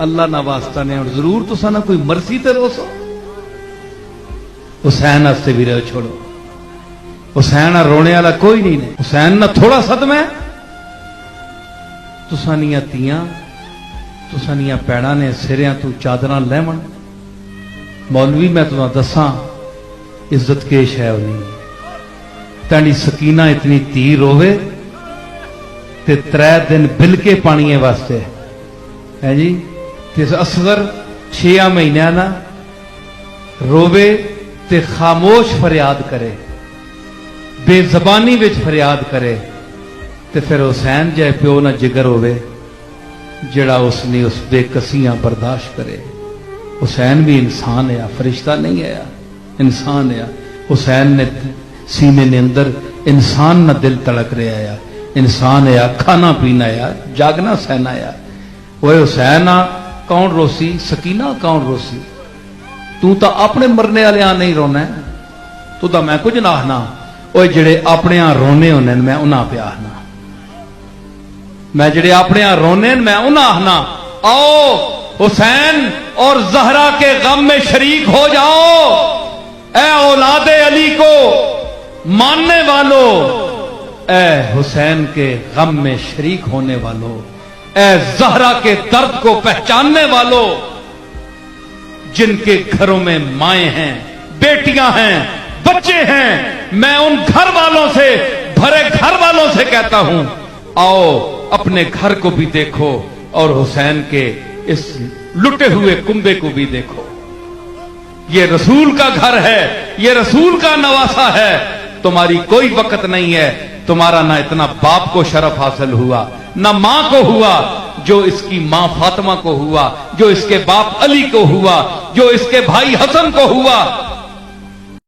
अल्लाह ना वास्ता ने जरूर तुसा ना कोई मर्सी ते रोसो। हुसैन वास्ते भी रो छोड़ो। हुसैन रोने वाला कोई नहीं ने। हुसैन ना थोड़ा सदमा है। तुसा निया तियां तुसा निया पैड़ा ने सिरियां तू चादर लैवन। मौलवी मैं तुम दसा इज्जत केश है नहीं। तेरी सकीना इतनी धी रोवे ते 3 दिन बिलके पानी वास्ते है जी। ते असगर 6 महीनों ना रोवे ते खामोश फरियाद करे, बेजबानी विच फरियाद करे। ते फिर हुसैन जै प्यो ना जिगर होवे जिहड़ा उसने उस बेकसियां बर्दाश्त करे। हुसैन भी इंसान है, फरिश्ता नहीं है, इंसान है। हुसैन ने सीने ने अंदर इंसान ना दिल तड़क रहा है, इंसान है, खाना पीना है, जागना सहना है। वो हुसैन आ कौन रोसी, सकीना कौन रोसी। तू तो अपने मरने वाले नहीं रोना है, तू तो मैं कुछ ना आखना। वो जेड़े अपने रोने होने मैं उन्हें पे आखना, मैं जेड़े अपने रोने मैं उन्हें आखना आओ हुसैन और जहरा के गम में शरीक हो जाओ। ए औलादे अली को मानने वालों, ए हुसैन के गम में शरीक होने वालों, ए जहरा के दर्द को पहचानने वालों, जिनके घरों में माएं हैं, बेटियां हैं, बच्चे हैं, मैं उन घर वालों से, भरे घर वालों से कहता हूं आओ अपने घर को भी देखो और हुसैन के इस लुटे हुए कुंबे को भी देखो। ये रसूल का घर है, ये रसूल का नवासा है। तुम्हारी कोई वक़्त नहीं है, तुम्हारा ना इतना बाप को शरफ हासिल हुआ, ना मां को हुआ जो इसकी मां फातिमा को हुआ, जो इसके बाप अली को हुआ, जो इसके भाई हसन को हुआ।